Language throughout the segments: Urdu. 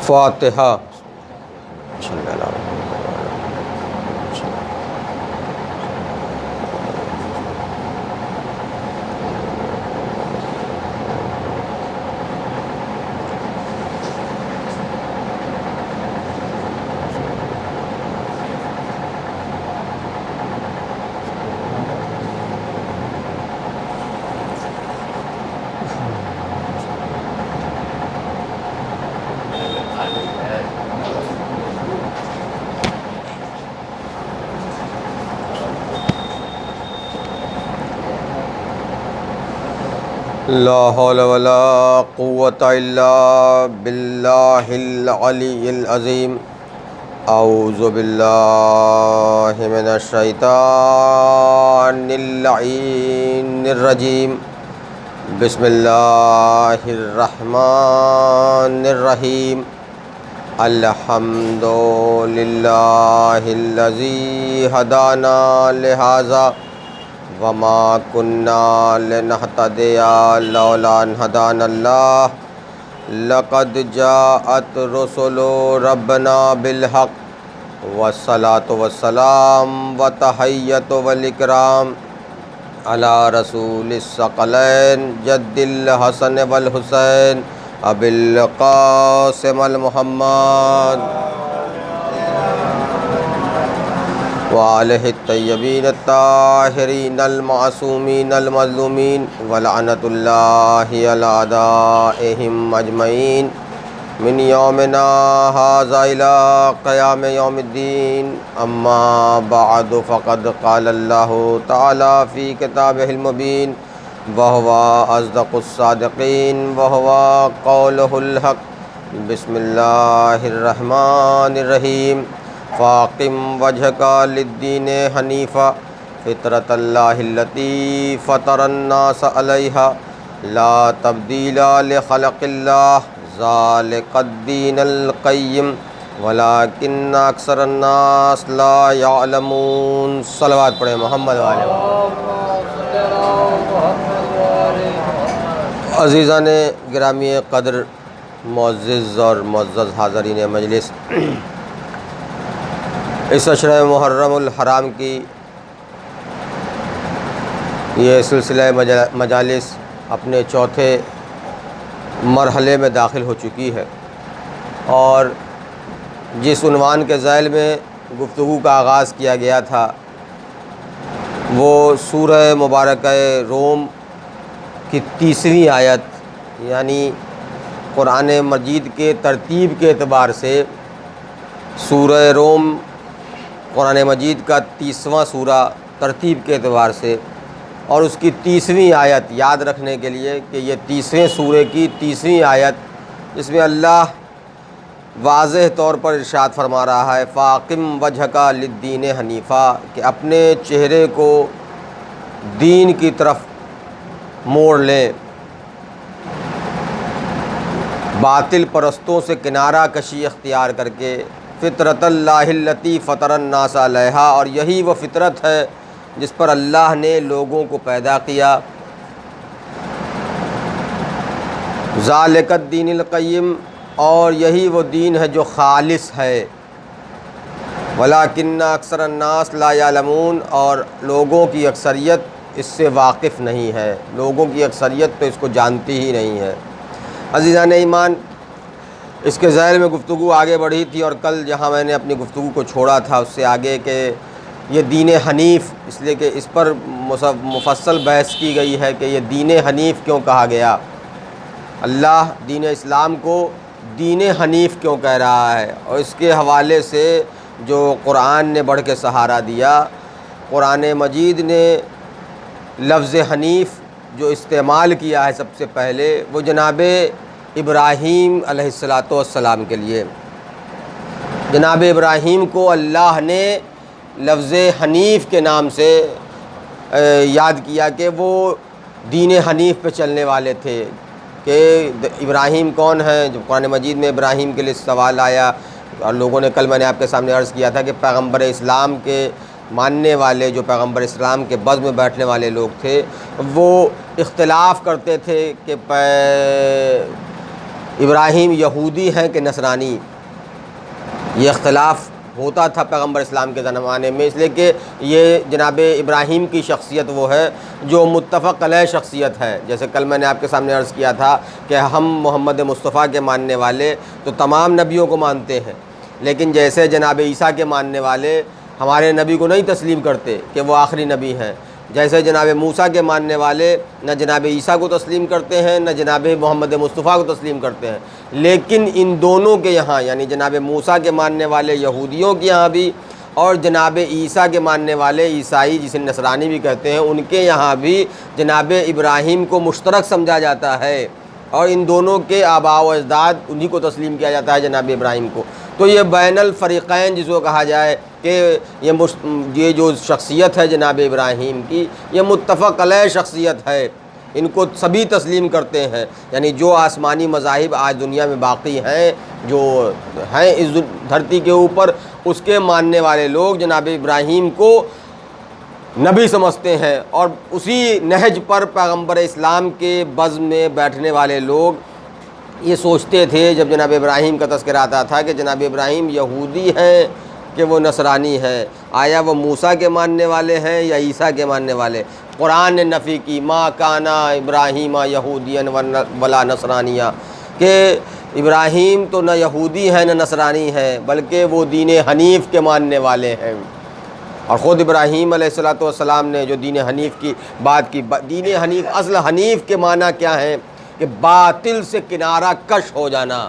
فاتحہ۔ لا حول ولا قوة الا باللہ العلی العظیم۔ اعوذ باللہ من الشیطان اللعین الرجیم۔ بسم اللہ الرحمن الرحیم۔ الحمد للہ الذی ہدانا لہذا وما كنا لنهتدي لولا ان هدانا الله لقد جاءت رسل ربنا بالحق والصلاة والسلام والتحية والإكرام على رسول الثقلين جد الحسن والحسين أبي القاسم المحمد وآلہ الطیبین الطاہرین المعصومین المظلومین ولعنۃ اللہ علی اعدائہم اجمعین من یومنا ھذا الی قیام یوم الدین۔ اما بعد فقد قال اللہ تعالی فی کتابہ المبین وہو اصدق الصادقین وہو قولہ الحق۔ بسم اللہ الرحمن الرحیم۔ فاقم وجہک للدین حنیفا فطرۃ اللہ التی فطر الناس علیہا لا تبدیل لخلق اللہ ذالک الدین القیم ولکن اکثر الناس لا یعلمون۔ صلوات پڑھیں محمد والے۔ عزیزان گرامی قدر، معزز اور معزز حاضرین مجلس، اس عشرہ محرم الحرام کی یہ سلسلہ مجالس اپنے چوتھے مرحلے میں داخل ہو چکی ہے، اور جس عنوان کے ذیل میں گفتگو کا آغاز کیا گیا تھا وہ سورہ مبارکہ روم کی 30ویں آیت، یعنی قرآن مجید کے ترتیب کے اعتبار سے سورہ روم قرآن مجید کا 30واں سورہ ترتیب کے اعتبار سے، اور اس کی 30ویں آیت یاد رکھنے کے لیے کہ یہ 30ویں سورے کی 30ویں آیت، جس میں اللہ واضح طور پر ارشاد فرما رہا ہے فاقم وجہک للدین حنیفا، کہ اپنے چہرے کو دین کی طرف موڑ لیں، باطل پرستوں سے کنارہ کشی اختیار کر کے فطرۃ اللہ التی فطر الناس علیہا، اور یہی وہ فطرت ہے جس پر اللہ نے لوگوں کو پیدا کیا، ذالک الدین القیم، اور یہی وہ دین ہے جو خالص ہے، ولکن اکثر الناس لا یعلمون، اور لوگوں کی اکثریت اس سے واقف نہیں ہے، لوگوں کی اکثریت تو اس کو جانتی ہی نہیں ہے۔ عزیزان ایمان، اس کے ذیل میں گفتگو آگے بڑھی تھی، اور کل جہاں میں نے اپنی گفتگو کو چھوڑا تھا اس سے آگے کہ یہ دین حنیف، اس لیے کہ اس پر مفصل بحث کی گئی ہے کہ یہ دین حنیف کیوں کہا گیا، اللہ دین اسلام کو دین حنیف کیوں کہہ رہا ہے، اور اس کے حوالے سے جو قرآن نے بڑھ کے سہارا دیا، قرآن مجید نے لفظ حنیف جو استعمال کیا ہے سب سے پہلے وہ جناب ابراہیم علیہ السلام کے لیے۔ جناب ابراہیم کو اللہ نے لفظ حنیف کے نام سے یاد کیا کہ وہ دین حنیف پہ چلنے والے تھے، کہ ابراہیم کون ہیں، جو قرآن مجید میں ابراہیم کے لیے سوال آیا، اور لوگوں نے کل میں نے آپ کے سامنے عرض کیا تھا کہ پیغمبر اسلام کے ماننے والے، جو پیغمبر اسلام کے بز میں بیٹھنے والے لوگ تھے، وہ اختلاف کرتے تھے کہ ابراہیم یہودی ہیں کہ نصرانی، یہ اختلاف ہوتا تھا پیغمبر اسلام کے زمانے میں، اس لیے کہ یہ جناب ابراہیم کی شخصیت وہ ہے جو متفق علیہ شخصیت ہے۔ جیسے کل میں نے آپ کے سامنے عرض کیا تھا کہ ہم محمد مصطفیٰ کے ماننے والے تو تمام نبیوں کو مانتے ہیں، لیکن جیسے جناب عیسیٰ کے ماننے والے ہمارے نبی کو نہیں تسلیم کرتے کہ وہ آخری نبی ہیں، جیسے جناب موسیٰ کے ماننے والے نہ جناب عیسیٰ کو تسلیم کرتے ہیں نہ جناب محمد مصطفیٰ کو تسلیم کرتے ہیں، لیکن ان دونوں کے یہاں یعنی جناب موسیٰ کے ماننے والے یہودیوں کے یہاں بھی اور جناب عیسیٰ کے ماننے والے عیسائی جسے نصرانی بھی کہتے ہیں ان کے یہاں بھی جناب ابراہیم کو مشترک سمجھا جاتا ہے، اور ان دونوں کے آباء و اجداد انہی کو تسلیم کیا جاتا ہے جناب ابراہیم کو۔ تو یہ بین الفریقین جس کو کہا جائے کہ یہ جو شخصیت ہے جناب ابراہیم کی یہ متفق علیہ شخصیت ہے، ان کو سبھی تسلیم کرتے ہیں، یعنی جو آسمانی مذاہب آج دنیا میں باقی ہیں جو ہیں اس دھرتی کے اوپر، اس کے ماننے والے لوگ جناب ابراہیم کو نبی سمجھتے ہیں، اور اسی نہج پر پیغمبر اسلام کے بزم میں بیٹھنے والے لوگ یہ سوچتے تھے جب جناب ابراہیم کا تذکرہ آتا تھا کہ جناب ابراہیم یہودی ہیں کہ وہ نصرانی ہیں، آیا وہ موسیٰ کے ماننے والے ہیں یا عیسیٰ کے ماننے والے؟ قرآن نے نفی کی، ما کانا ابراہیم یہودیا ولا نصرانیہ، کہ ابراہیم تو نہ یہودی ہیں نہ نصرانی ہیں بلکہ وہ دین حنیف کے ماننے والے ہیں۔ اور خود ابراہیم علیہ السلام نے جو دین حنیف کی بات کی، دین حنیف اصل حنیف کے معنی کیا ہے کہ باطل سے کنارہ کش ہو جانا،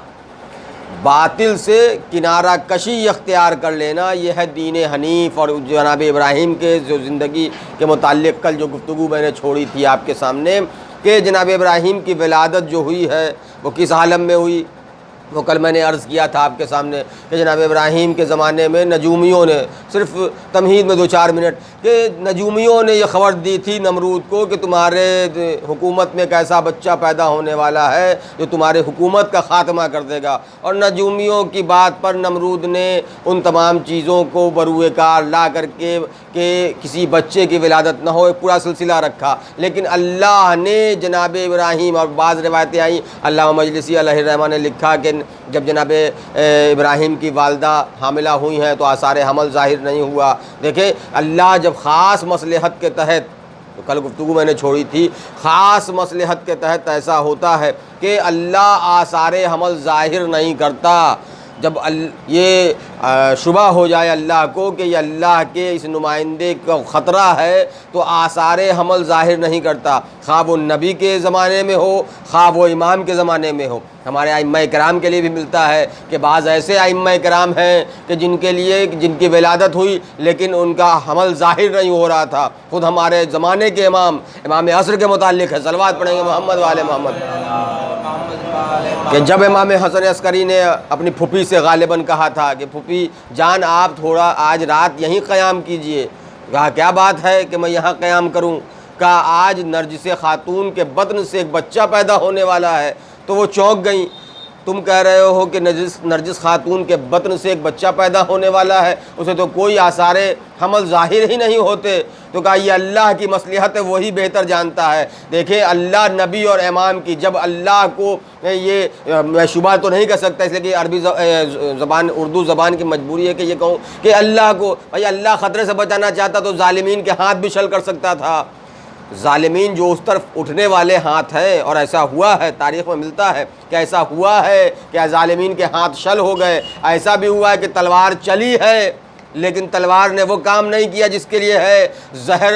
باطل سے کنارہ کشی اختیار کر لینا، یہ ہے دین حنیف۔ اور جناب ابراہیم کے جو زندگی کے متعلق کل جو گفتگو میں نے چھوڑی تھی آپ کے سامنے کہ جناب ابراہیم کی ولادت جو ہوئی ہے وہ کس عالم میں ہوئی، وہ کل میں نے عرض کیا تھا آپ کے سامنے کہ جناب ابراہیم کے زمانے میں نجومیوں نے، صرف تمہید میں 2-4 منٹ، کہ نجومیوں نے یہ خبر دی تھی نمرود کو کہ تمہارے حکومت میں ایک ایسا بچہ پیدا ہونے والا ہے جو تمہارے حکومت کا خاتمہ کر دے گا، اور نجومیوں کی بات پر نمرود نے ان تمام چیزوں کو بروئے کار لا کر کے کہ کسی بچے کی ولادت نہ ہو ایک پورا سلسلہ رکھا، لیکن اللہ نے جناب ابراہیم، اور بعض روایتیں آئیں علامہ مجلسی علیہ الرحمہ نے لکھا کہ جب جناب ابراہیم کی والدہ حاملہ ہوئی ہیں تو آثار حمل ظاہر نہیں ہوا۔ دیکھیں اللہ جب خاص مصلحت کے تحت، تو کل گفتگو میں نے چھوڑی تھی، خاص مصلحت کے تحت ایسا ہوتا ہے کہ اللہ آثار حمل ظاہر نہیں کرتا۔ جب یہ شبہ ہو جائے اللہ کو کہ یہ اللہ کے اس نمائندے کا خطرہ ہے تو آثار حمل ظاہر نہیں کرتا، خواہ وہ نبی کے زمانے میں ہو خواہ وہ امام کے زمانے میں ہو۔ ہمارے ائمہ کرام کے لیے بھی ملتا ہے کہ بعض ایسے ائمہ کرام ہیں کہ جن کی ولادت ہوئی لیکن ان کا حمل ظاہر نہیں ہو رہا تھا۔ خود ہمارے زمانے کے امام عصر کے متعلق ہے، صلوات پڑھیں گے محمد والے محمد، کہ جب امام حسن عسکری نے اپنی پھوپھی سے غالباً کہا تھا کہ پھوپھی جان آپ تھوڑا آج رات یہیں قیام کیجئے، کہا کیا بات ہے کہ میں یہاں قیام کروں؟ کہا آج نرجس خاتون کے بطن سے ایک بچہ پیدا ہونے والا ہے۔ تو وہ چونک گئیں، تم کہہ رہے ہو کہ نرجس خاتون کے بطن سے ایک بچہ پیدا ہونے والا ہے، اسے تو کوئی آثار حمل ظاہر ہی نہیں ہوتے۔ تو کہا یہ اللہ کی مصلحت ہے، وہی بہتر جانتا ہے۔ دیکھیں اللہ نبی اور امام کی، جب اللہ کو یہ میں شبہ تو نہیں کر سکتا اس لیے کہ عربی زبان اردو زبان کی مجبوری ہے کہ یہ کہوں کہ اللہ کو، بھائی اللہ خطرے سے بچانا چاہتا تو ظالمین کے ہاتھ بھی چھل کر سکتا تھا۔ ظالمین جو اس طرف اٹھنے والے ہاتھ ہیں، اور ایسا ہوا ہے، تاریخ میں ملتا ہے کہ ایسا ہوا ہے کہ ظالمین کے ہاتھ شل ہو گئے۔ ایسا بھی ہوا ہے کہ تلوار چلی ہے لیکن تلوار نے وہ کام نہیں کیا جس کے لیے ہے، زہر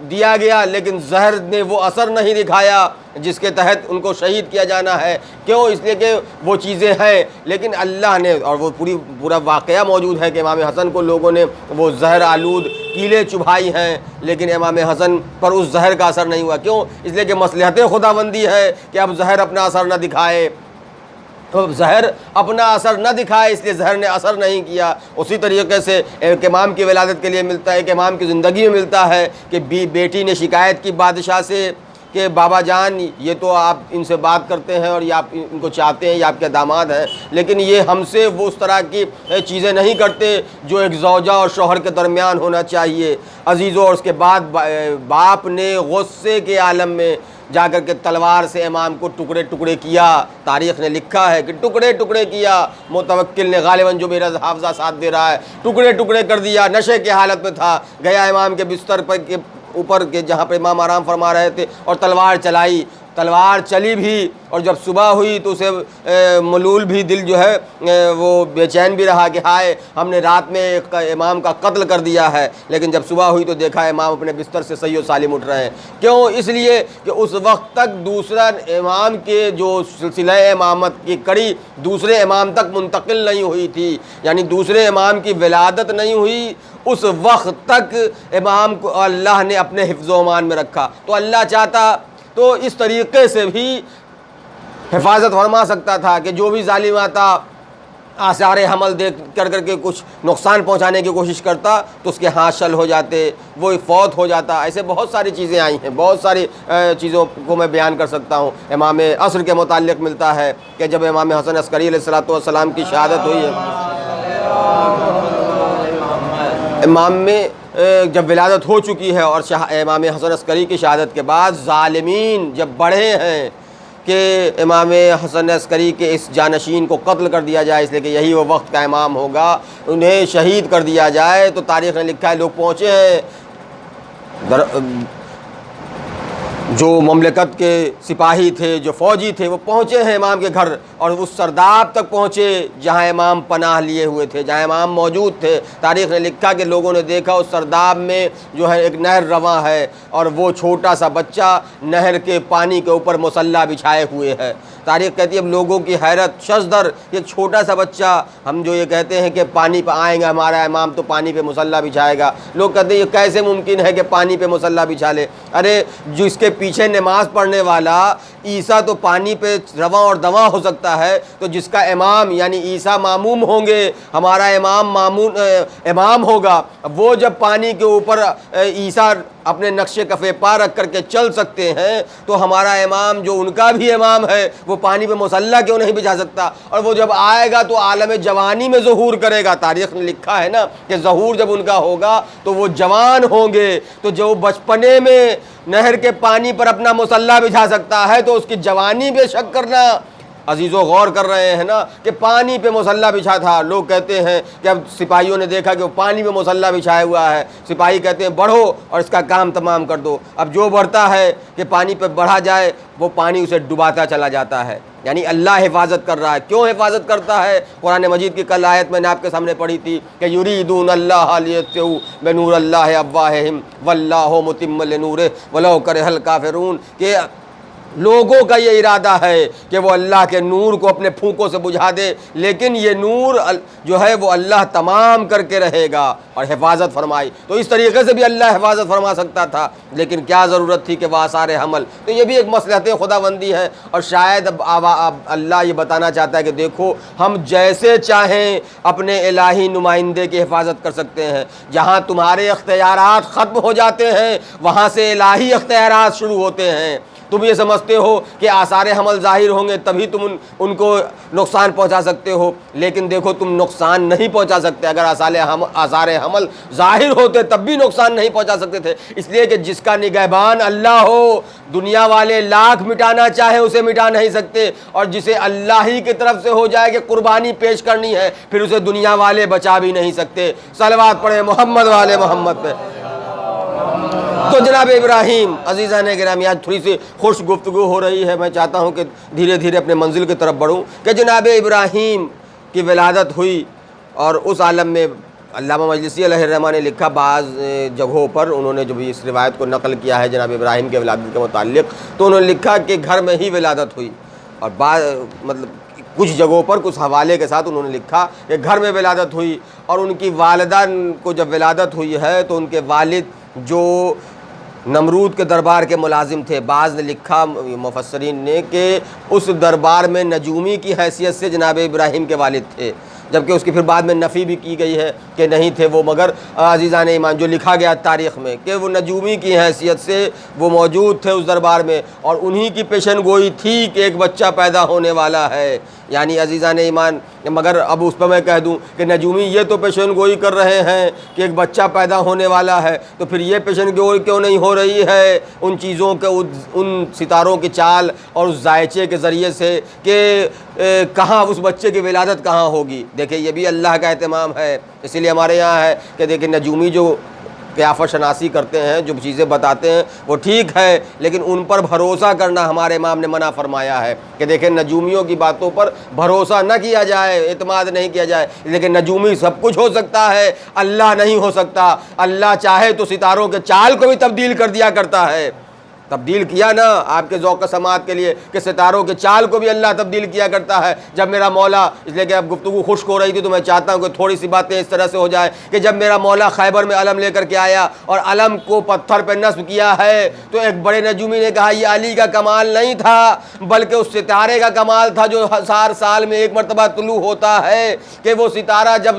دیا گیا لیکن زہر نے وہ اثر نہیں دکھایا جس کے تحت ان کو شہید کیا جانا ہے۔ کیوں؟ اس لیے کہ وہ چیزیں ہیں، لیکن اللہ نے، اور وہ پورا واقعہ موجود ہے کہ امام حسن کو لوگوں نے وہ زہر آلود کیلیں چبھائی ہیں لیکن امام حسن پر اس زہر کا اثر نہیں ہوا۔ کیوں؟ اس لیے کہ مصلحت خداوندی ہے کہ اب زہر اپنا اثر نہ دکھائے، تو زہر اپنا اثر نہ دکھائے اس لیے زہر نے اثر نہیں کیا۔ اسی طریقے سے ایک امام کی ولادت کے لیے ملتا ہے، ایک امام کی زندگی میں ملتا ہے کہ بیٹی نے شکایت کی بادشاہ سے کہ بابا جان یہ تو آپ ان سے بات کرتے ہیں اور یہ آپ ان کو چاہتے ہیں، یہ آپ کے داماد ہیں، لیکن یہ ہم سے وہ اس طرح کی چیزیں نہیں کرتے جو ایک زوجہ اور شوہر کے درمیان ہونا چاہیے۔ عزیزوں، اور اس کے بعد باپ نے غصے کے عالم میں جا کر کے تلوار سے امام کو ٹکڑے ٹکڑے کیا۔ تاریخ نے لکھا ہے کہ ٹکڑے ٹکڑے کیا۔ متوکل نے غالباً جو میرا حافظہ ساتھ دے رہا ہے، ٹکڑے ٹکڑے کر دیا، نشے کی حالت میں تھا، گیا امام کے بستر پر کے اوپر کے جہاں پہ امام آرام فرما رہے تھے اور تلوار چلائی۔ تلوار چلی بھی، اور جب صبح ہوئی تو اسے ملول بھی دل جو ہے وہ بے چین بھی رہا کہ ہائے ہم نے رات میں ایک امام کا قتل کر دیا ہے، لیکن جب صبح ہوئی تو دیکھا امام اپنے بستر سے صحیح و سالم اٹھ رہے ہیں۔ کیوں؟ اس لیے کہ اس وقت تک دوسرا امام کے جو سلسلہ امامت کی کڑی دوسرے امام تک منتقل نہیں ہوئی تھی، یعنی دوسرے امام کی ولادت نہیں ہوئی، اس وقت تک امام کو اللہ نے اپنے حفظ و امان میں رکھا۔ تو اللہ چاہتا تو اس طریقے سے بھی حفاظت فرما سکتا تھا کہ جو بھی ظالم آتا آثار حمل دیکھ کر کے کچھ نقصان پہنچانے کی کوشش کرتا تو اس کے ہاتھ شل ہو جاتے، وہ فوت ہو جاتا۔ ایسے بہت ساری چیزیں آئی ہیں، بہت ساری چیزوں کو میں بیان کر سکتا ہوں۔ امام عصر کے متعلق ملتا ہے کہ جب امام حسن عسکری علیہ السلام کی شہادت ہوئی ہے، امام میں جب ولادت ہو چکی ہے اور امام حسن عسکری کی شہادت کے بعد ظالمین جب بڑھے ہیں کہ امام حسن عسکری کے اس جانشین کو قتل کر دیا جائے، اس لیے کہ یہی وہ وقت کا امام ہوگا، انہیں شہید کر دیا جائے، تو تاریخ نے لکھا ہے لوگ پہنچے ہیں، جو مملکت کے سپاہی تھے، جو فوجی تھے، وہ پہنچے ہیں امام کے گھر، اور اس سرداب تک پہنچے جہاں امام پناہ لیے ہوئے تھے، جہاں امام موجود تھے۔ تاریخ نے لکھا کہ لوگوں نے دیکھا اس سرداب میں جو ہے ایک نہر رواں ہے، اور وہ چھوٹا سا بچہ نہر کے پانی کے اوپر مصلی بچھائے ہوئے ہے۔ تاریخ کہتی ہے اب لوگوں کی حیرت شزدر، ایک چھوٹا سا بچہ، ہم جو یہ کہتے ہیں کہ پانی پہ آئیں گا ہمارا امام تو پانی پہ مصلی بچھائے گا، لوگ کہتے ہیں یہ کیسے ممکن ہے کہ پانی پہ مصلی بچھا لے؟ ارے جس کے پیچھے نماز پڑھنے والا عیسیٰ تو پانی پہ رواں اور دواں ہو سکتا ہے، تو جس کا امام یعنی عیسیٰ ماموم ہوں گے، ہمارا امام امام ہوگا، وہ جب پانی کے اوپر عیسیٰ اپنے نقش کفے پا رکھ کر کے چل سکتے ہیں، تو ہمارا امام جو ان کا بھی امام ہے وہ پانی پہ مصلی کیوں نہیں بچھا سکتا؟ اور وہ جب آئے گا تو عالم جوانی میں ظہور کرے گا۔ تاریخ نے لکھا ہے نا کہ ظہور جب ان کا ہوگا تو وہ جوان ہوں گے، تو جو بچپنے میں نہر کے پانی پر اپنا مصلی بچھا سکتا ہے تو اس کی جوانی بے شک کرنا۔ عزیزو غور کر رہے ہیں نا کہ پانی پہ مصلی بچھا تھا، لوگ کہتے ہیں کہ اب سپاہیوں نے دیکھا کہ وہ پانی پہ مصلی بچھایا ہوا ہے، سپاہی کہتے ہیں بڑھو اور اس کا کام تمام کر دو۔ اب جو بڑھتا ہے کہ پانی پہ بڑھا جائے، وہ پانی اسے ڈباتا چلا جاتا ہے، یعنی اللہ حفاظت کر رہا ہے۔ کیوں حفاظت کرتا ہے؟ قرآن مجید کی کل آیت میں نے آپ کے سامنے پڑھی تھی کہ یریدون اللہ لیطفئوا بنور اللہ افواہہم واللہ متم لنورہ ولو کرہ الکافرون، کہ لوگوں کا یہ ارادہ ہے کہ وہ اللہ کے نور کو اپنے پھونکوں سے بجھا دے، لیکن یہ نور جو ہے وہ اللہ تمام کر کے رہے گا اور حفاظت فرمائی۔ تو اس طریقے سے بھی اللہ حفاظت فرما سکتا تھا، لیکن کیا ضرورت تھی کہ وہ آثار حمل؟ تو یہ بھی ایک مصلحت خداوندی ہے، اور شاید اب اللہ یہ بتانا چاہتا ہے کہ دیکھو ہم جیسے چاہیں اپنے الہی نمائندے کی حفاظت کر سکتے ہیں۔ جہاں تمہارے اختیارات ختم ہو جاتے ہیں وہاں سے الہی اختیارات شروع ہوتے ہیں۔ تم یہ سمجھتے ہو کہ آثار حمل ظاہر ہوں گے تبھی تم ان کو نقصان پہنچا سکتے ہو، لیکن دیکھو تم نقصان نہیں پہنچا سکتے۔ اگر آثار حمل ظاہر ہوتے تب بھی نقصان نہیں پہنچا سکتے تھے، اس لیے کہ جس کا نگہبان اللہ ہو، دنیا والے لاکھ مٹانا چاہیں اسے مٹا نہیں سکتے، اور جسے اللہ ہی کی طرف سے ہو جائے کہ قربانی پیش کرنی ہے پھر اسے دنیا والے بچا بھی نہیں سکتے۔ صلوات پڑھیں محمد والے محمد پہ۔ تو جناب ابراہیم، عزیزان گرامی، آج تھوڑی سی خوش گفتگو ہو رہی ہے، میں چاہتا ہوں کہ دھیرے دھیرے اپنے منزل کی طرف بڑھوں، کہ جناب ابراہیم کی ولادت ہوئی، اور اس عالم میں علامہ مجلسی علیہ الرحمہ نے لکھا بعض جگہوں پر، انہوں نے جو بھی اس روایت کو نقل کیا ہے جناب ابراہیم کے ولادت کے متعلق، تو انہوں نے لکھا کہ گھر میں ہی ولادت ہوئی، اور بعض کچھ جگہوں پر کچھ حوالے کے ساتھ انہوں نے لکھا کہ گھر میں ولادت ہوئی، اور ان کی والدہ کو جب ولادت ہوئی ہے تو ان کے والد جو نمرود کے دربار کے ملازم تھے، بعض نے لکھا مفسرین نے کہ اس دربار میں نجومی کی حیثیت سے جناب ابراہیم کے والد تھے، جبکہ اس کی پھر بعد میں نفی بھی کی گئی ہے کہ نہیں تھے وہ، مگر عزیزان ایمان جو لکھا گیا تاریخ میں کہ وہ نجومی کی حیثیت سے وہ موجود تھے اس دربار میں، اور انہی کی پیشن گوئی تھی کہ ایک بچہ پیدا ہونے والا ہے۔ یعنی عزیزان ایمان، مگر اب اس پہ میں کہہ دوں کہ نجومی یہ تو پیشن گوئی کر رہے ہیں کہ ایک بچہ پیدا ہونے والا ہے، تو پھر یہ پیشن گوئی کیوں نہیں ہو رہی ہے ان چیزوں کے، ان ستاروں کی چال اور اس ذائچے کے ذریعے سے کہ کہاں اس بچے کی ولادت کہاں ہوگی؟ دیکھیں یہ بھی اللہ کا اہتمام ہے۔ اسی لیے ہمارے یہاں ہے کہ دیکھیں نجومی جو قیافت شناسی کرتے ہیں، جو چیزیں بتاتے ہیں وہ ٹھیک ہے، لیکن ان پر بھروسہ کرنا ہمارے امام نے منع فرمایا ہے کہ دیکھیں نجومیوں کی باتوں پر بھروسہ نہ کیا جائے، اعتماد نہیں کیا جائے۔ لیکن نجومی سب کچھ ہو سکتا ہے، اللہ نہیں ہو سکتا۔ اللہ چاہے تو ستاروں کے چال کو بھی تبدیل کر دیا کرتا ہے، تبدیل کیا نا آپ کے ذوق و سماعت کے لیے کہ ستاروں کے چال کو بھی اللہ تبدیل کیا کرتا ہے۔ جب میرا مولا، اس لیے کہ اب گفتگو خشک ہو رہی تھی تو میں چاہتا ہوں کہ تھوڑی سی باتیں اس طرح سے ہو جائے کہ جب میرا مولا خیبر میں علم لے کر کے آیا اور علم کو پتھر پہ نصب کیا ہے تو ایک بڑے نجومی نے کہا یہ علی کا کمال نہیں تھا بلکہ اس ستارے کا کمال تھا جو 1000 سال میں ایک مرتبہ طلوع ہوتا ہے، کہ وہ ستارہ جب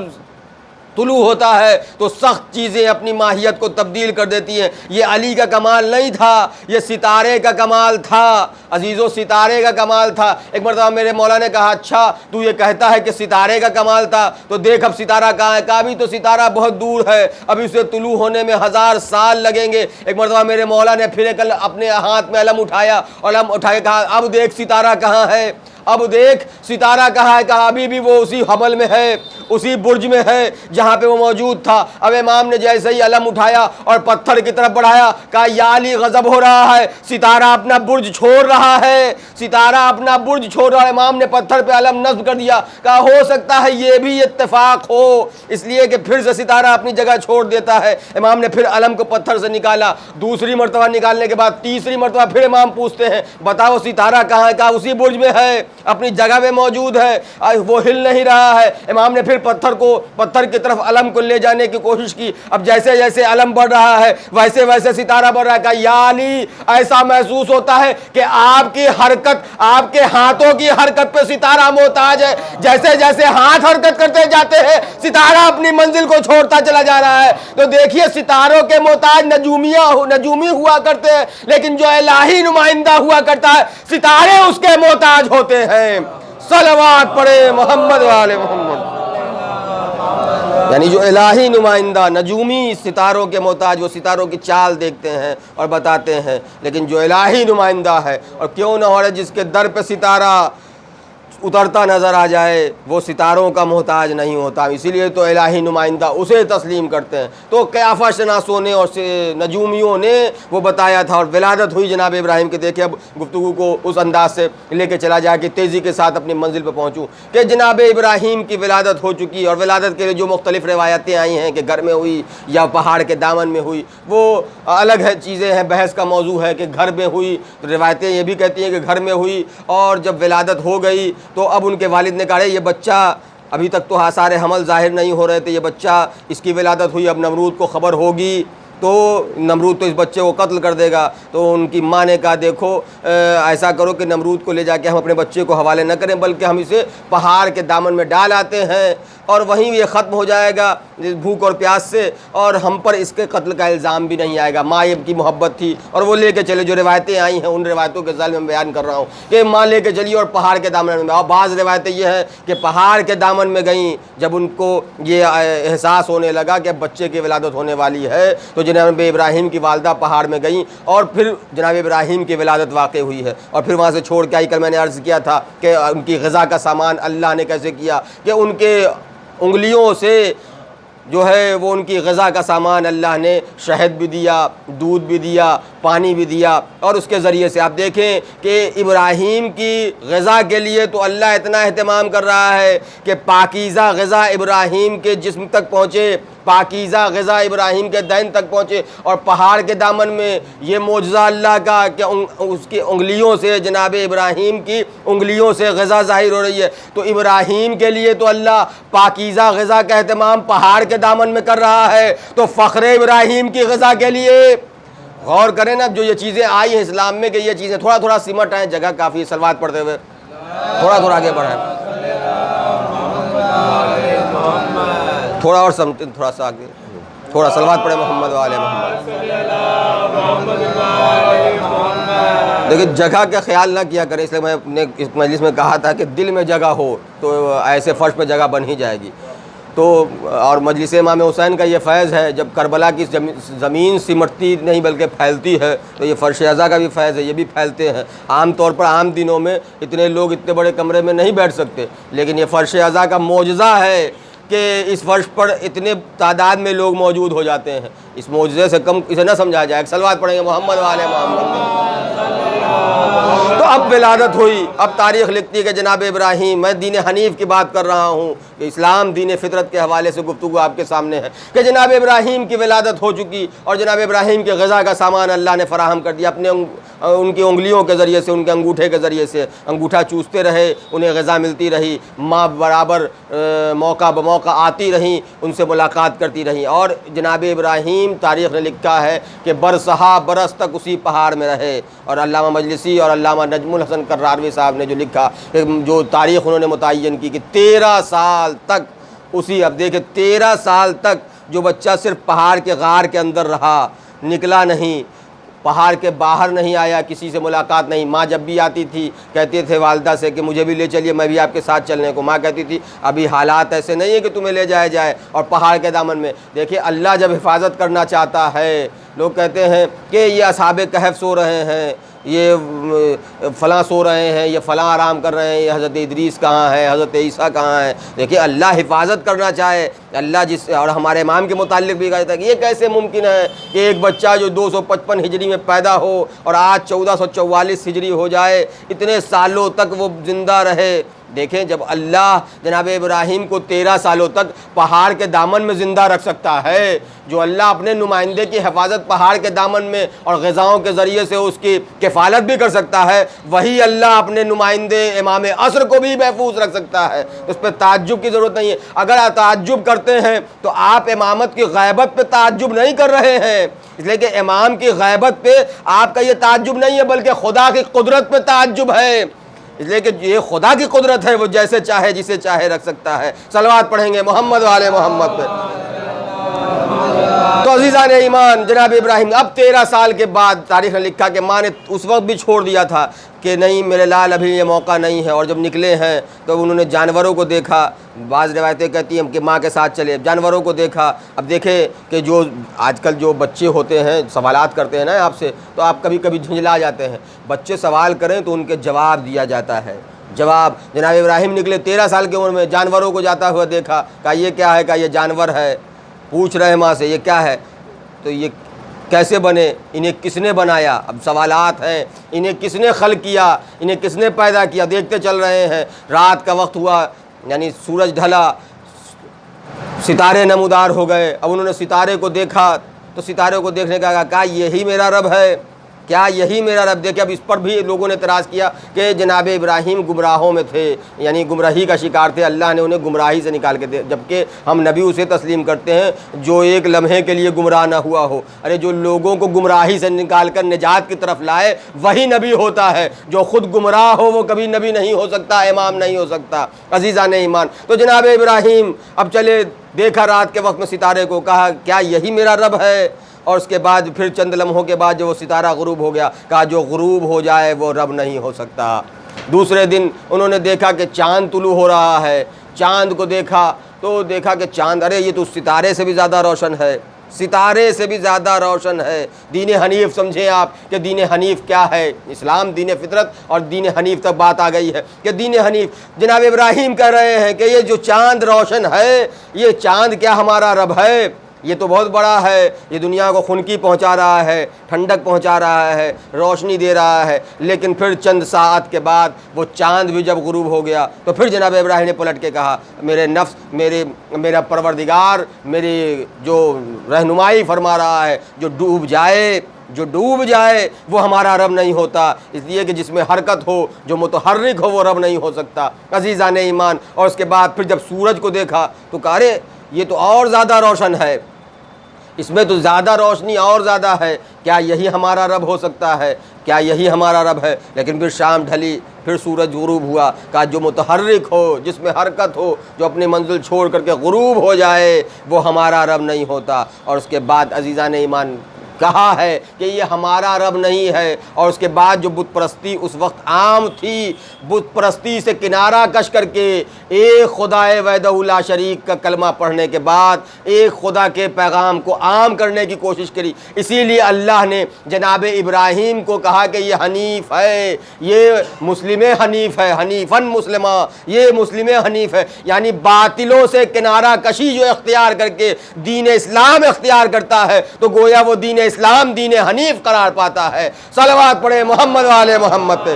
طلوع ہوتا ہے تو سخت چیزیں اپنی ماہیت کو تبدیل کر دیتی ہیں۔ یہ علی کا کمال نہیں تھا، یہ ستارے کا کمال تھا عزیزو، ستارے کا کمال تھا۔ ایک مرتبہ میرے مولا نے کہا اچھا تو یہ کہتا ہے کہ ستارے کا کمال تھا تو دیکھ اب ستارہ کہاں ہے؟ کہا بھی تو ستارہ بہت دور ہے، اب اسے طلوع ہونے میں 1000 سال لگیں گے۔ ایک مرتبہ میرے مولا نے پھر اپنے ہاتھ میں علم اٹھایا اور علم اٹھا کے کہا اب دیکھ ستارہ کہاں ہے، اب دیکھ ستارہ کہاں ہے؟ کہا ابھی بھی وہ اسی حمل میں ہے، اسی برج میں ہے جہاں پہ وہ موجود تھا۔ اب امام نے جیسے ہی علم اٹھایا اور پتھر کی طرف بڑھایا، کہا یا علی غضب ہو رہا ہے، ستارہ اپنا برج چھوڑ رہا ہے، ستارہ اپنا برج چھوڑ رہا ہے۔ امام نے پتھر پہ علم نصب کر دیا، کہا ہو سکتا ہے یہ بھی اتفاق ہو، اس لیے کہ پھر سے ستارہ اپنی جگہ چھوڑ دیتا ہے۔ امام نے پھر علم کو پتھر سے نکالا، دوسری مرتبہ نکالنے کے بعد تیسری مرتبہ پھر امام پوچھتے ہیں بتاؤ ستارہ کہاں ہے؟ کہا اسی برج میں ہے، اپنی جگہ پہ موجود ہے، وہ ہل نہیں رہا ہے۔ امام نے پھر پتھر کی طرف علم کو لے جانے کی کوشش کی، اب جیسے جیسے علم بڑھ رہا ہے ویسے ویسے ستارہ بڑھ رہا ہے۔ کہا یا علی ایسا محسوس ہوتا ہے کہ آپ کی حرکت، آپ کے ہاتھوں کی حرکت پہ ستارہ محتاج ہے، جیسے جیسے ہاتھ حرکت کرتے جاتے ہیں ستارہ اپنی منزل کو چھوڑتا چلا جا رہا ہے۔ تو دیکھیے ستاروں کے محتاج نجومی ہوا کرتے ہیں، لیکن جو الہی نمائندہ ہوا کرتا ہے ستارے اس کے محتاج ہوتے ہیں۔ صلوات پڑھے محمد وآل محمد۔ یعنی جو الہی نمائندہ نجومی ستاروں کے محتاج، وہ ستاروں کی چال دیکھتے ہیں اور بتاتے ہیں، لیکن جو الہی نمائندہ ہے اور کیوں نہ ہو رہا جس کے در پہ ستارہ اترتا نظر آ جائے وہ ستاروں کا محتاج نہیں ہوتا، اسی لیے تو الہی نمائندہ اسے تسلیم کرتے ہیں۔ تو قیافہ شناسوں نے اور نجومیوں نے وہ بتایا تھا اور ولادت ہوئی جناب ابراہیم کے۔ دیکھیں اب گفتگو کو اس انداز سے لے کے چلا جائے کہ تیزی کے ساتھ اپنی منزل پہ پہنچوں کہ جناب ابراہیم کی ولادت ہو چکی، اور ولادت کے لیے جو مختلف روایتیں آئی ہیں کہ گھر میں ہوئی یا پہاڑ کے دامن میں ہوئی وہ الگ ہے، چیزیں ہیں، بحث کا موضوع ہے کہ گھر میں ہوئی تو روایتیں یہ بھی کہتی ہیں کہ گھر میں ہوئی، اور جب ولادت ہو گئی تو اب ان کے والد نے کہا یہ بچہ ابھی تک تو آثار حمل ظاہر نہیں ہو رہے تھے، یہ بچہ اس کی ولادت ہوئی، اب نمرود کو خبر ہوگی تو نمرود تو اس بچے کو قتل کر دے گا۔ تو ان کی ماں نے کہا دیکھو ایسا کرو کہ نمرود کو لے جا کے ہم اپنے بچے کو حوالے نہ کریں بلکہ ہم اسے پہاڑ کے دامن میں ڈال آتے ہیں اور وہیں یہ ختم ہو جائے گا بھوک اور پیاس سے، اور ہم پر اس کے قتل کا الزام بھی نہیں آئے گا۔ ماں کی محبت تھی اور وہ لے کے چلے، جو روایتیں آئی ہیں ان روایتوں کے ذیل میں بیان کر رہا ہوں کہ ماں لے کے چلی اور پہاڑ کے دامن میں، اور بعض روایتیں یہ ہیں کہ پہاڑ کے دامن میں گئیں جب ان کو یہ احساس ہونے لگا کہ بچے کی ولادت ہونے والی ہے تو جناب ابراہیم کی والدہ پہاڑ میں گئیں اور پھر جناب ابراہیم کی ولادت واقع ہوئی ہے، اور پھر وہاں سے چھوڑ کے آئی۔ کل میں نے عرض کیا تھا کہ ان کی غذا کا سامان اللہ نے کیسے کیا کہ ان کے انگلیوں سے جو ہے وہ ان کی غذا کا سامان اللہ نے شہد بھی دیا، دودھ بھی دیا، پانی بھی دیا، اور اس کے ذریعے سے آپ دیکھیں کہ ابراہیم کی غذا کے لیے تو اللہ اتنا اہتمام کر رہا ہے کہ پاکیزہ غذا ابراہیم کے جسم تک پہنچے، پاکیزہ غذا ابراہیم کے دہن تک پہنچے، اور پہاڑ کے دامن میں یہ معجزہ اللہ کا کہ اس کی انگلیوں سے، جناب ابراہیم کی انگلیوں سے غذا ظاہر ہو رہی ہے۔ تو ابراہیم کے لیے تو اللہ پاکیزہ غذا کا اہتمام پہاڑ کے دامن میں کر رہا ہے، تو فخر ابراہیم کی غذا کے لیے غور کریں نا جو یہ چیزیں آئی ہیں اسلام میں کہ یہ چیزیں تھوڑا سمٹ آئیں، جگہ کافی، سلوات پڑھتے ہوئے تھوڑا آگے بڑھائیں۔ تھوڑا اور سمجھیں، تھوڑا سا آگے، تھوڑا صلوات پڑھے محمد والے محمد۔ دیکھیں جگہ کا خیال نہ کیا کرے، اس لیے میں نے اس مجلس میں کہا تھا کہ دل میں جگہ ہو تو ایسے فرش پہ جگہ بن ہی جائے گی۔ تو اور مجلس امام حسین کا یہ فیض ہے، جب کربلا کی زمین سمٹتی نہیں بلکہ پھیلتی ہے، تو یہ فرش عزا کا بھی فیض ہے، یہ بھی پھیلتے ہیں۔ عام طور پر عام دنوں میں اتنے لوگ اتنے بڑے کمرے میں نہیں بیٹھ سکتے، لیکن یہ فرش عزا کا معجزہ ہے کہ اس فرش پر اتنے تعداد میں لوگ موجود ہو جاتے ہیں۔ اس معجزے سے کم اسے نہ سمجھا جائے۔ صلوات پڑھیں گے محمد والے محمد۔ تو اب ولادت ہوئی، اب تاریخ لکھتی ہے کہ جناب ابراہیم، میں دین حنیف کی بات کر رہا ہوں کہ اسلام دین فطرت کے حوالے سے گفتگو آپ کے سامنے ہے کہ جناب ابراہیم کی ولادت ہو چکی، اور جناب ابراہیم کے غذا کا سامان اللہ نے فراہم کر دیا اپنے ان کی انگلیوں کے ذریعے سے، ان کے انگوٹھے کے ذریعے سے انگوٹھا چوستے رہے، انہیں غذا ملتی رہی، ماں برابر موقع بموقع آتی رہیں، ان سے ملاقات کرتی رہیں، اور جناب ابراہیم تاریخ نے لکھا ہے کہ برسہا برس تک اسی پہاڑ میں رہے۔ اور علامہ مجلسی اور علامہ نجم الحسن کراروی صاحب نے جو لکھا، جو تاریخ انہوں نے متعین کی کہ 13 سال تک اسی، اب دیکھیں 13 سال تک جو بچہ صرف پہاڑ کے غار کے اندر رہا، نکلا نہیں، پہاڑ کے باہر نہیں آیا، کسی سے ملاقات نہیں۔ ماں جب بھی آتی تھی کہتے تھے والدہ سے کہ مجھے بھی لے چلیے، میں بھی آپ کے ساتھ چلنے کو۔ ماں کہتی تھی ابھی حالات ایسے نہیں ہیں کہ تمہیں لے جایا جائے، اور پہاڑ کے دامن میں۔ دیکھیے اللہ جب حفاظت کرنا چاہتا ہے، لوگ کہتے ہیں کہ یہ اصحاب کہف سو رہے ہیں، یہ فلاں سو رہے ہیں، یہ فلاں آرام کر رہے ہیں، یہ حضرت ادریس کہاں ہے، حضرت عیسیٰ کہاں ہے۔ دیکھیے اللہ حفاظت کرنا چاہے، اللہ جس، اور ہمارے امام کے متعلق بھی کہتا ہے کہ یہ کیسے ممکن ہے کہ ایک بچہ جو 255 ہجری میں پیدا ہو اور آج 1444 ہجری ہو جائے، اتنے سالوں تک وہ زندہ رہے۔ دیکھیں جب اللہ جناب ابراہیم کو 13 سالوں تک پہاڑ کے دامن میں زندہ رکھ سکتا ہے، جو اللہ اپنے نمائندے کی حفاظت پہاڑ کے دامن میں اور غذاؤں کے ذریعے سے اس کی کفالت بھی کر سکتا ہے، وہی اللہ اپنے نمائندے امام عصر کو بھی محفوظ رکھ سکتا ہے۔ اس پہ تعجب کی ضرورت نہیں ہے۔ اگر آپ تعجب کرتے ہیں تو آپ امامت کی غیبت پہ تعجب نہیں کر رہے ہیں، اس لیے کہ امام کی غیبت پہ آپ کا یہ تعجب نہیں ہے بلکہ خدا کی قدرت پہ تعجب ہے، اس لیے کہ یہ خدا کی قدرت ہے، وہ جیسے چاہے جسے چاہے رکھ سکتا ہے۔ صلوات پڑھیں گے محمد والے محمد پہ۔ تو عزیزان ایمان، جناب ابراہیم اب 13 سال کے بعد تاریخ نے لکھا کہ ماں نے اس وقت بھی چھوڑ دیا تھا کہ نہیں میرے لال ابھی یہ موقع نہیں ہے، اور جب نکلے ہیں تو انہوں نے جانوروں کو دیکھا۔ بعض روایتیں کہتی ہیں کہ ماں کے ساتھ چلے، جانوروں کو دیکھا۔ اب دیکھیں کہ جو آج کل جو بچے ہوتے ہیں سوالات کرتے ہیں نا آپ سے، تو آپ کبھی کبھی جھنجھلا جاتے ہیں۔ بچے سوال کریں تو ان کے جواب دیا جاتا ہے۔ جواب جناب ابراہیم نکلے 13 سال کی عمر میں، جانوروں کو جاتا ہوا دیکھا، کہا یہ کیا ہے، کہا یہ جانور ہے۔ پوچھ رہے ماں سے یہ کیا ہے، تو یہ کیسے بنے، انہیں کس نے بنایا؟ اب سوالات ہیں، انہیں کس نے خلق کیا، انہیں کس نے پیدا کیا؟ دیکھتے چل رہے ہیں۔ رات کا وقت ہوا، یعنی سورج ڈھلا، ستارے نمودار ہو گئے۔ اب انہوں نے ستارے کو دیکھا تو ستارے کو دیکھنے کا کہا یہی میرا رب ہے، کیا یہی میرا رب؟ دیکھیں اب اس پر بھی لوگوں نے اعتراض کیا کہ جناب ابراہیم گمراہوں میں تھے، یعنی گمراہی کا شکار تھے، اللہ نے انہیں گمراہی سے نکال کے دے، جبکہ ہم نبی اسے تسلیم کرتے ہیں جو ایک لمحے کے لیے گمراہ نہ ہوا ہو۔ ارے جو لوگوں کو گمراہی سے نکال کر نجات کی طرف لائے وہی نبی ہوتا ہے، جو خود گمراہ ہو وہ کبھی نبی نہیں ہو سکتا، امام نہیں ہو سکتا۔ عزیزان ایمان، تو جناب ابراہیم اب چلے، دیکھا رات کے وقت میں ستارے کو، کہا کیا یہی میرا رب ہے؟ اور اس کے بعد پھر چند لمحوں کے بعد جو وہ ستارہ غروب ہو گیا، کہا جو غروب ہو جائے وہ رب نہیں ہو سکتا۔ دوسرے دن انہوں نے دیکھا کہ چاند طلوع ہو رہا ہے، چاند کو دیکھا تو دیکھا کہ چاند، ارے یہ تو ستارے سے بھی زیادہ روشن ہے، ستارے سے بھی زیادہ روشن ہے۔ دین حنیف سمجھیں آپ کہ دین حنیف کیا ہے۔ اسلام دین فطرت اور دین حنیف تک بات آ گئی ہے کہ دین حنیف، جناب ابراہیم کہہ رہے ہیں کہ یہ جو چاند روشن ہے، یہ چاند کیا ہمارا رب ہے؟ یہ تو بہت بڑا ہے، یہ دنیا کو خنکی پہنچا رہا ہے، ٹھنڈک پہنچا رہا ہے، روشنی دے رہا ہے۔ لیکن پھر چند ساعت کے بعد وہ چاند بھی جب غروب ہو گیا تو پھر جناب ابراہیم نے پلٹ کے کہا میرے نفس، میرا پروردگار میری جو رہنمائی فرما رہا ہے، جو ڈوب جائے وہ ہمارا رب نہیں ہوتا، اس لیے کہ جس میں حرکت ہو، جو متحرک ہو، وہ رب نہیں ہو سکتا۔ عزیزان ایمان، اور اس کے بعد پھر جب سورج کو دیکھا تو کہا ارے یہ تو اور زیادہ روشن ہے، اس میں تو زیادہ روشنی اور زیادہ ہے، کیا یہی ہمارا رب ہو سکتا ہے؟ کیا یہی ہمارا رب ہے؟ لیکن پھر شام ڈھلی، پھر سورج غروب ہوا، کہا جو متحرک ہو، جس میں حرکت ہو، جو اپنی منزل چھوڑ کر کے غروب ہو جائے، وہ ہمارا رب نہیں ہوتا۔ اور اس کے بعد عزیزان ایمان کہا ہے کہ یہ ہمارا رب نہیں ہے۔ اور اس کے بعد جو بت پرستی اس وقت عام تھی، بت پرستی سے کنارہ کش کر کے ایک خدا وحدہ لا شریک کا کلمہ پڑھنے کے بعد ایک خدا کے پیغام کو عام کرنے کی کوشش کری۔ اسی لیے اللہ نے جناب ابراہیم کو کہا کہ یہ حنیف ہے، یہ مسلم حنیف ہے، حنیفاً مسلمہ، یہ مسلم حنیف ہے، یعنی باطلوں سے کنارہ کشی جو اختیار کر کے دین اسلام اختیار کرتا ہے تو گویا وہ دین اسلام دین حنیف قرار پاتا ہے۔ صلوات پڑھے محمد والے محمد پہ۔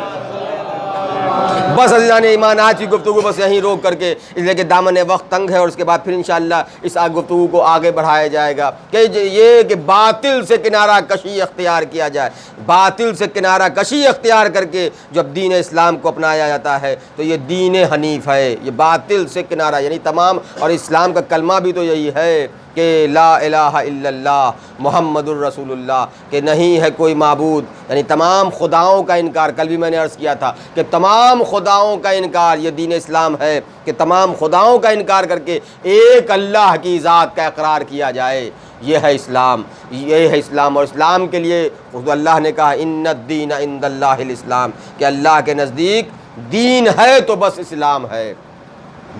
بس عزیزان ایمان آج کی گفتگو بس یہیں روک کر کے، اس لیے کہ دامن وقت تنگ ہے، اور اس کے بعد پھر انشاءاللہ اس گفتگو کو آگے بڑھایا جائے گا کہ یہ کہ باطل سے کنارہ کشی اختیار کیا جائے، باطل سے کنارہ کشی اختیار کر کے جب دین اسلام کو اپنایا جاتا ہے تو یہ دین حنیف ہے، یہ باطل سے کنارہ یعنی تمام، اور اسلام کا کلمہ بھی تو یہی ہے کہ لا الہ الا اللہ محمد الرسول اللہ، کہ نہیں ہے کوئی معبود، یعنی تمام خداؤں کا انکار۔ کل بھی میں نے عرض کیا تھا کہ تمام خداؤں کا انکار، یہ دین اسلام ہے کہ تمام خداؤں کا انکار کر کے ایک اللہ کی ذات کا اقرار کیا جائے، یہ ہے اسلام، یہ ہے اسلام۔ اور اسلام کے لیے اللہ نے کہا ان الدین عند اللہ الاسلام، کہ اللہ کے نزدیک دین ہے تو بس اسلام ہے،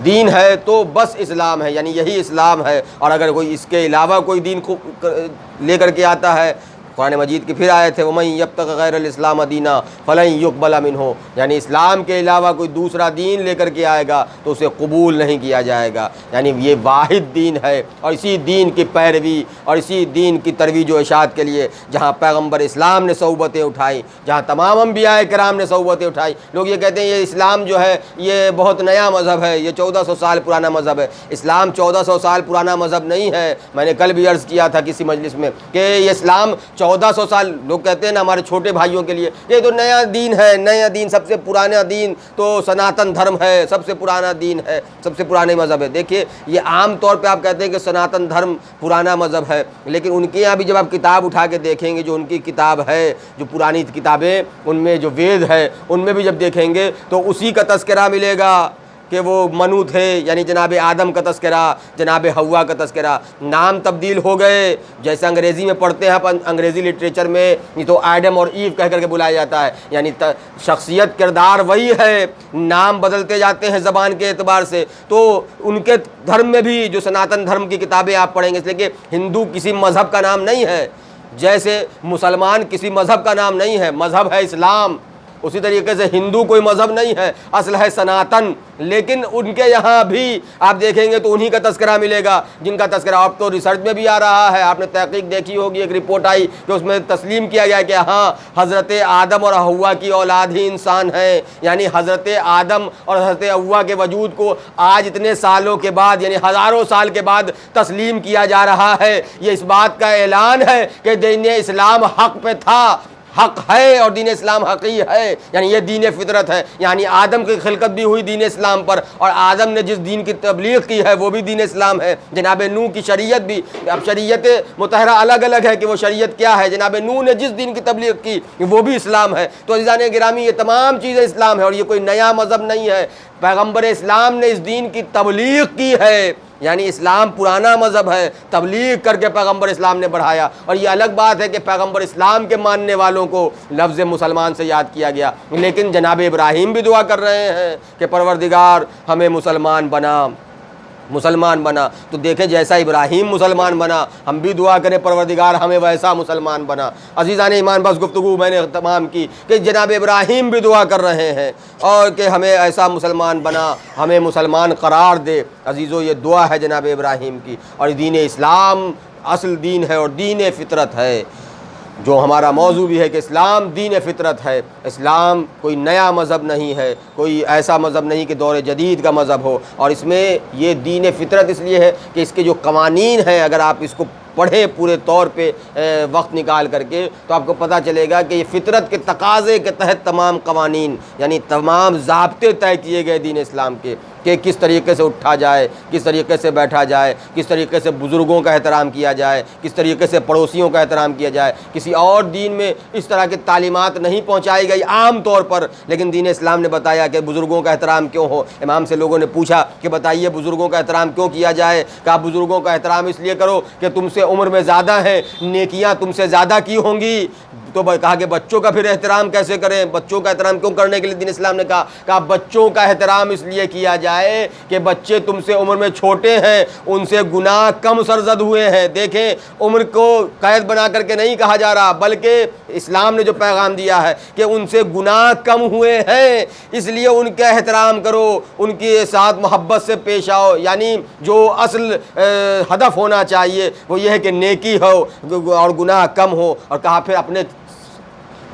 دین ہے تو بس اسلام ہے، یعنی یہی اسلام ہے۔ اور اگر کوئی اس کے علاوہ کوئی دین لے کر کے آتا ہے، قرآن مجید کی پھر آیت ہے وَمَن يَبْتَغِ غَيْرَ الْإِسْلَامَ دِينًا فَلَن يُقْبَلَ مِنْهُ، یعنی اسلام کے علاوہ کوئی دوسرا دین لے کر کے آئے گا تو اسے قبول نہیں کیا جائے گا، یعنی یہ واحد دین ہے۔ اور اسی دین کی پیروی اور اسی دین کی ترویج و اشاعت کے لیے جہاں پیغمبر اسلام نے صحبتیں اٹھائیں، جہاں تمام انبیاء کرام نے صحبتیں اٹھائیں، لوگ یہ کہتے ہیں یہ اسلام جو ہے یہ بہت نیا مذہب ہے، یہ 1400 سال پرانا مذہب ہے۔ اسلام 1400 سال پرانا مذہب نہیں ہے۔ میں نے کل بھی عرض کیا تھا کسی مجلس میں کہ یہ اسلام 1400 سال، لوگ کہتے ہیں نا ہمارے چھوٹے بھائیوں کے لیے یہ تو نیا دین ہے، نیا دین، سب سے پرانا دین تو سناتن دھرم ہے، سب سے پرانا دین ہے، سب سے پرانے مذہب ہے۔ دیکھیے یہ عام طور پہ آپ کہتے ہیں کہ سناتن دھرم پرانا مذہب ہے، لیکن ان کے یہاں بھی جب آپ کتاب اٹھا کے دیکھیں گے، جو ان کی کتاب ہے، جو پرانی کتابیں ان میں جو وید ہے ان میں بھی جب دیکھیں گے تو اسی کا تذکرہ ملے گا کہ وہ منو تھے، یعنی جناب آدم کا تذکرہ، جناب حوا کا تذکرہ۔ نام تبدیل ہو گئے، جیسے انگریزی میں پڑھتے ہیں انگریزی لٹریچر میں تو ایڈم اور ایو کہہ کر کے بلایا جاتا ہے، یعنی شخصیت کردار وہی ہے، نام بدلتے جاتے ہیں زبان کے اعتبار سے۔ تو ان کے دھرم میں بھی جو سناتن دھرم کی کتابیں آپ پڑھیں گے، اس لیے کہ ہندو کسی مذہب کا نام نہیں ہے، جیسے مسلمان کسی مذہب کا نام نہیں ہے، مذہب ہے اسلام، اسی طریقے سے ہندو کوئی مذہب نہیں ہے، اصل ہے سناتن۔ لیکن ان کے یہاں بھی آپ دیکھیں گے تو انہی کا تذکرہ ملے گا جن کا تذکرہ اب تو ریسرچ میں بھی آ رہا ہے۔ آپ نے تحقیق دیکھی ہوگی، ایک رپورٹ آئی کہ اس میں تسلیم کیا گیا کہ ہاں حضرت آدم اور حوا کی اولاد ہی انسان ہیں، یعنی حضرت آدم اور حضرت حوا کے وجود کو آج اتنے سالوں کے بعد، یعنی ہزاروں سال کے بعد تسلیم کیا جا رہا ہے۔ یہ اس بات کا اعلان ہے کہ دین اسلام حق پہ تھا، حق ہے، اور دین اسلام حقی ہے، یعنی یہ دین فطرت ہے، یعنی آدم کی خلقت بھی ہوئی دین اسلام پر، اور آدم نے جس دین کی تبلیغ کی ہے وہ بھی دین اسلام ہے۔ جناب نوح کی شریعت بھی، اب شریعت مطہرہ الگ الگ ہے کہ وہ شریعت کیا ہے، جناب نوح نے جس دین کی تبلیغ کی وہ بھی اسلام ہے۔ تو عزیزان گرامی یہ تمام چیزیں اسلام ہے، اور یہ کوئی نیا مذہب نہیں ہے۔ پیغمبر اسلام نے اس دین کی تبلیغ کی ہے، یعنی اسلام پرانا مذہب ہے، تبلیغ کر کے پیغمبر اسلام نے بڑھایا۔ اور یہ الگ بات ہے کہ پیغمبر اسلام کے ماننے والوں کو لفظ مسلمان سے یاد کیا گیا، لیکن جناب ابراہیم بھی دعا کر رہے ہیں کہ پروردگار ہمیں مسلمان بنا، مسلمان بنا۔ تو دیکھیں جیسا ابراہیم مسلمان بنا، ہم بھی دعا کریں پروردگار ہمیں ویسا مسلمان بنا۔ عزیزان ایمان بس گفتگو میں نے تمام کی کہ جناب ابراہیم بھی دعا کر رہے ہیں اور کہ ہمیں ایسا مسلمان بنا، ہمیں مسلمان قرار دے۔ عزیزو یہ دعا ہے جناب ابراہیم کی، اور دین اسلام اصل دین ہے اور دین فطرت ہے، جو ہمارا موضوع بھی ہے کہ اسلام دین فطرت ہے۔ اسلام کوئی نیا مذہب نہیں ہے، کوئی ایسا مذہب نہیں کہ دور جدید کا مذہب ہو، اور اس میں یہ دین فطرت اس لیے ہے کہ اس کے جو قوانین ہیں اگر آپ اس کو پڑھیں پورے طور پہ وقت نکال کر کے تو آپ کو پتہ چلے گا کہ یہ فطرت کے تقاضے کے تحت تمام قوانین، یعنی تمام ضابطے طے کیے گئے دین اسلام کے، کہ کس طریقے سے اٹھا جائے، کس طریقے سے بیٹھا جائے، کس طریقے سے بزرگوں کا احترام کیا جائے، کس طریقے سے پڑوسیوں کا احترام کیا جائے۔ کسی اور دین میں اس طرح کی تعلیمات نہیں پہنچائی گئی عام طور پر، لیکن دین اسلام نے بتایا کہ بزرگوں کا احترام کیوں ہو۔ امام سے لوگوں نے پوچھا کہ بتائیے بزرگوں کا احترام کیوں کیا جائے؟ کہا بزرگوں کا احترام اس لیے کرو کہ تم سے عمر میں زیادہ ہیں، نیکیاں تم سے زیادہ کی ہوں گی۔ تو کہا کہ بچوں کا پھر احترام کیسے کریں؟ بچوں کا احترام کیوں کرنے کے لیے دین اسلام نے کہا بچوں کا احترام اس لیے کیا جائے کہ بچے تم سے عمر میں چھوٹے ہیں، ان سے گناہ کم سرزد ہوئے ہیں۔ دیکھیں، عمر کو قید بنا کر کے نہیں کہا جا رہا، بلکہ اسلام نے جو پیغام دیا ہے کہ ان سے گناہ کم ہوئے ہیں، اس لیے ان کا احترام کرو، ان کے ساتھ محبت سے پیش آؤ۔ یعنی جو اصل ہدف ہونا چاہیے وہ یہ ہے کہ نیکی ہو اور گناہ کم ہو۔ اور کہا پھر اپنے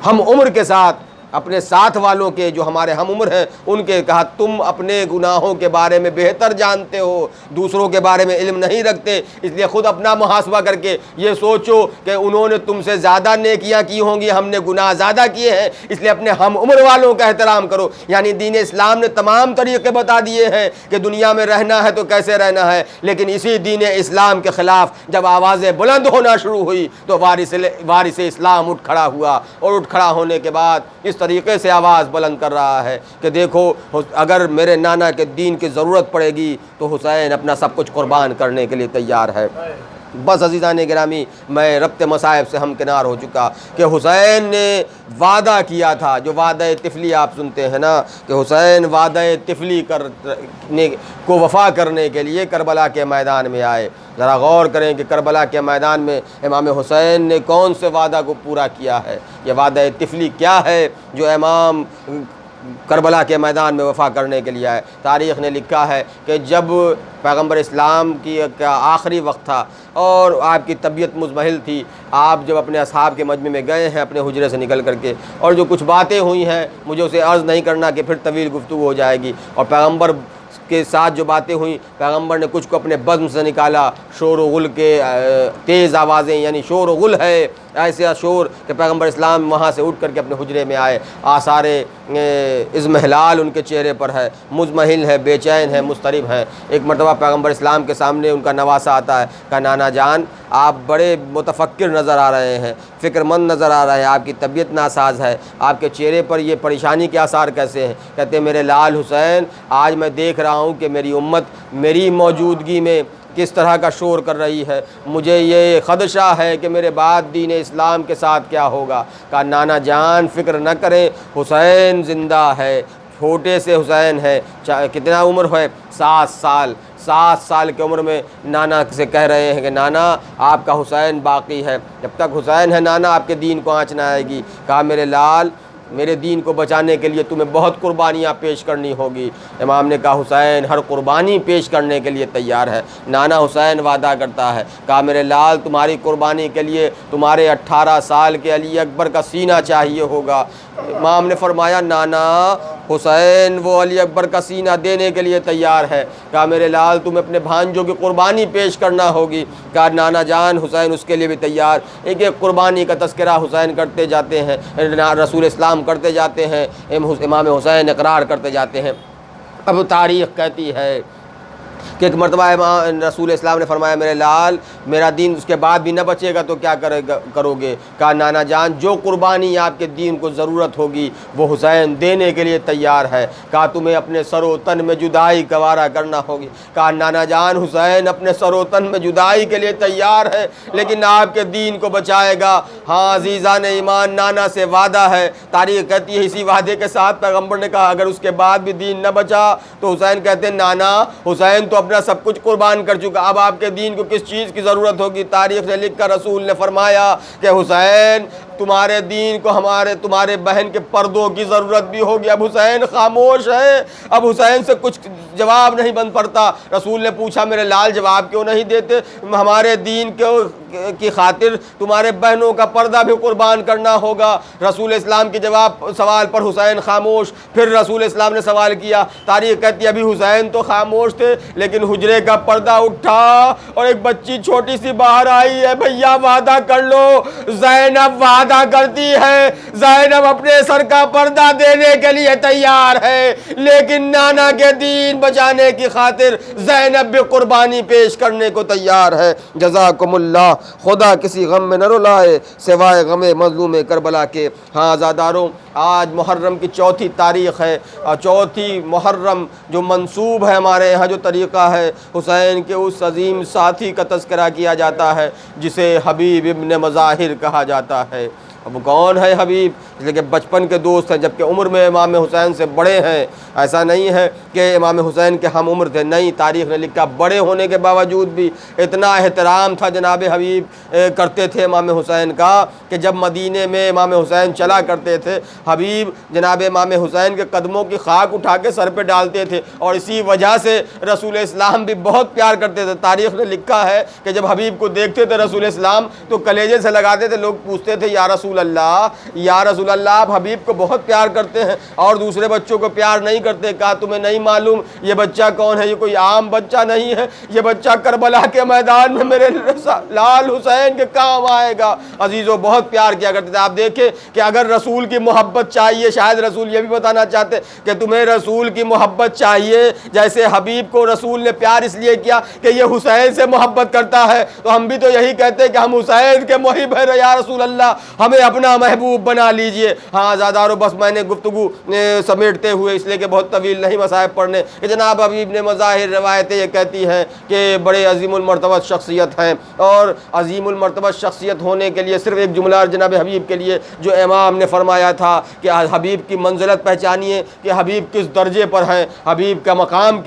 ہم عمر کے ساتھ، اپنے ساتھ والوں کے جو ہمارے ہم عمر ہیں ان کے کہا تم اپنے گناہوں کے بارے میں بہتر جانتے ہو، دوسروں کے بارے میں علم نہیں رکھتے، اس لیے خود اپنا محاسبہ کر کے یہ سوچو کہ انہوں نے تم سے زیادہ نیکیاں کی ہوں گی، ہم نے گناہ زیادہ کیے ہیں، اس لیے اپنے ہم عمر والوں کا احترام کرو۔ یعنی دین اسلام نے تمام طریقے بتا دیے ہیں کہ دنیا میں رہنا ہے تو کیسے رہنا ہے، لیکن اسی دین اسلام کے خلاف جب آوازیں بلند ہونا شروع ہوئی تو وارث اسلام اٹھ کھڑا ہوا، اور اٹھ کھڑا ہونے کے بعد اس طریقے سے آواز بلند کر رہا ہے کہ دیکھو اگر میرے نانا کے دین کی ضرورت پڑے گی تو حسین اپنا سب کچھ قربان کرنے کے لیے تیار ہے۔ بس عزیزان گرامی، میں ربط مصائب سے ہمکنار ہو چکا کہ حسین نے وعدہ کیا تھا، جو وعدہ طفلی آپ سنتے ہیں نا کہ حسین وعدہ طفلی کرنے کو وفا کرنے کے لیے کربلا کے میدان میں آئے۔ ذرا غور کریں کہ کربلا کے میدان میں امام حسین نے کون سے وعدہ کو پورا کیا ہے، یہ وعدہ طفلی کیا ہے جو امام کربلا کے میدان میں وفا کرنے کے لیے آئے۔ تاریخ نے لکھا ہے کہ جب پیغمبر اسلام کی آخری وقت تھا اور آپ کی طبیعت مزمحل تھی، آپ جب اپنے اصحاب کے مجمع میں گئے ہیں اپنے حجرے سے نکل کر کے، اور جو کچھ باتیں ہوئی ہیں مجھے اسے عرض نہیں کرنا کہ پھر طویل گفتگو ہو جائے گی، اور پیغمبر کے ساتھ جو باتیں ہوئیں پیغمبر نے کچھ کو اپنے بزم سے نکالا، شور و غل کے تیز آوازیں، یعنی شور و غل ہے ایسا شور کہ پیغمبر اسلام وہاں سے اٹھ کر کے اپنے حجرے میں آئے، آثار اضمحلال ان کے چہرے پر ہے، مزمحل ہے، بے چین ہے، مضطرب ہیں۔ ایک مرتبہ پیغمبر اسلام کے سامنے ان کا نواسا آتا ہے، کہا نانا جان آپ بڑے متفکر نظر آ رہے ہیں، فکر مند نظر آ رہے ہیں، آپ کی طبیعت ناساز ہے، آپ کے چہرے پر یہ پریشانی کے آثار کیسے ہیں؟ کہتے ہیں میرے لال حسین، آج میں دیکھ رہا ہوں کہ میری امت میری موجودگی میں کس طرح کا شور کر رہی ہے، مجھے یہ خدشہ ہے کہ میرے بعد دین اسلام کے ساتھ کیا ہوگا۔ کہا نانا جان فکر نہ کریں، حسین زندہ ہے، چھوٹے سے حسین ہے، کتنا عمر ہے؟ 7 سال، 7 سال کی عمر میں نانا سے کہہ رہے ہیں کہ نانا آپ کا حسین باقی ہے، جب تک حسین ہے نانا آپ کے دین کو آنچ نہ آئے گی۔ کہا میرے لال میرے دین کو بچانے کے لیے تمہیں بہت قربانیاں پیش کرنی ہوگی۔ امام نے کہا حسین ہر قربانی پیش کرنے کے لیے تیار ہے۔ نانا حسین وعدہ کرتا ہے، کہا میرے لال تمہاری قربانی کے لیے تمہارے 18 سال کے علی اکبر کا سینہ چاہیے ہوگا۔ امام نے فرمایا نانا حسین وہ علی اکبر کا سینہ دینے کے لیے تیار ہے۔ کہا میرے لال تمہیں اپنے بھانجوں کی قربانی پیش کرنا ہوگی۔ کہا نانا جان حسین اس کے لیے بھی تیار۔ ایک ایک قربانی کا تذکرہ حسین کرتے جاتے ہیں، رسول اسلام کرتے جاتے ہیں، امام حسین اقرار کرتے جاتے ہیں۔ اب تاریخ کہتی ہے کہ ایک مرتبہ رسول اسلام نے فرمایا میرے لال میرا دین اس کے بعد بھی نہ بچے گا تو کیا کرو گے؟ کہا نانا جان جو قربانی آپ کے دین کو ضرورت ہوگی وہ حسین دینے کے لیے تیار ہے۔ کہا تمہیں اپنے سر و تن میں جدائی گوارا کرنا ہوگی۔ کہا نانا جان حسین اپنے سر و تن میں جدائی کے لیے تیار ہے لیکن آپ کے دین کو بچائے گا۔ ہاں عزیزان ایمان نانا سے وعدہ ہے، تاریخ کہتی ہے اسی وعدے کے ساتھ پیغمبر نے کہا اگر اس کے بعد بھی دین نہ بچا تو حسین کہتے ہیں نانا حسین تو اپنا سب کچھ قربان کر چکا، اب آپ کے دین کو کس چیز کی ضرورت ہوگی؟ تاریخ سے لکھ کر رسول نے فرمایا کہ حسین تمہارے دین کو تمہارے بہن کے پردوں کی ضرورت بھی ہوگی۔ اب حسین خاموش ہے، اب حسین سے کچھ جواب نہیں بن پڑتا۔ رسول نے پوچھا میرے لال جواب کیوں نہیں دیتے؟ ہمارے دین کی خاطر تمہارے بہنوں کا پردہ بھی قربان کرنا ہوگا۔ رسول اسلام کے سوال پر حسین خاموش۔ پھر رسول اسلام نے سوال کیا، تاریخ کہتی ہے ابھی حسین تو خاموش تھے لیکن حجرے کا پردہ اٹھا اور ایک بچی چھوٹی سی باہر آئی ہے، بھیا وعدہ کر لو، زینب وعدہ ادا کرتی ہے۔ زینب اپنے سر کا پردہ دینے کے لیے تیار ہے، لیکن نانا کے دین بچانے کی خاطر زینب بھی قربانی پیش کرنے کو تیار ہے۔ جزاکم اللہ، خدا کسی غم میں نہ رلائے سوائے غم مظلوم کربلا کے۔ ہاں عزاداروں، آج محرم کی 4 تاریخ ہے، اور 4 محرم جو منسوب ہے ہمارے یہاں جو طریقہ ہے، حسین کے اس عظیم ساتھی کا تذکرہ کیا جاتا ہے جسے حبیب ابن مظاہر کہا جاتا ہے۔ اب کون ہے حبیب؟ اس لیے کہ بچپن کے دوست ہیں، جبکہ عمر میں امام حسین سے بڑے ہیں۔ ایسا نہیں ہے کہ امام حسین کے ہم عمر تھے، نہیں، تاریخ نے لکھا بڑے ہونے کے باوجود بھی اتنا احترام تھا جناب حبیب کرتے تھے امام حسین کا کہ جب مدینے میں امام حسین چلا کرتے تھے، حبیب جناب امام حسین کے قدموں کی خاک اٹھا کے سر پہ ڈالتے تھے، اور اسی وجہ سے رسول اسلام بھی بہت پیار کرتے تھے۔ تاریخ نے لکھا ہے کہ جب حبیب کو دیکھتے تھے رسول اسلام تو کلیجے سے لگاتے تھے، لوگ پوچھتے تھے یا رسول اللہ، یا رسول اللہ، آپ حبیب کو بہت پیار کرتے ہیں اور دوسرے بچوں کو پیار نہیں کرتے۔ کہا تمہیں نہیں معلوم یہ بچہ کون ہے؟ یہ کوئی عام بچہ نہیں ہے، یہ بچہ کربلا کے میدان میں میرے لال حسین کے کام آئے گا۔ عزیزوں، بہت پیار کیا کرتے تھے۔ آپ دیکھیں کہ اگر رسول کی محبت چاہیے، شاید رسول یہ بھی بتانا چاہتے کہ تمہیں رسول کی محبت چاہیے جیسے حبیب کو رسول نے پیار اس لیے کیا کہ یہ حسین سے محبت کرتا ہے، تو ہم بھی تو یہی کہتے کہ ہم حسین کے محب ہیں، یا رسول اللہ ہمیں اپنا محبوب بنا لیجئے۔ ہاں عزادارو، بس میں نے گفتگو سمیٹتے ہوئے، اس لیے کہ بہت طویل نہیں مصائب پڑھنے، کہ جناب حبیب نے مظاہر روایتیں یہ کہتی ہیں کہ بڑے عظیم المرتبہ شخصیت ہیں، اور عظیم المرتبہ شخصیت ہونے کے لیے صرف ایک جملہ جناب حبیب کے لیے جو امام نے فرمایا تھا کہ حبیب کی منزلت پہچانیے کہ حبیب کس درجے پر ہیں، حبیب کا مقام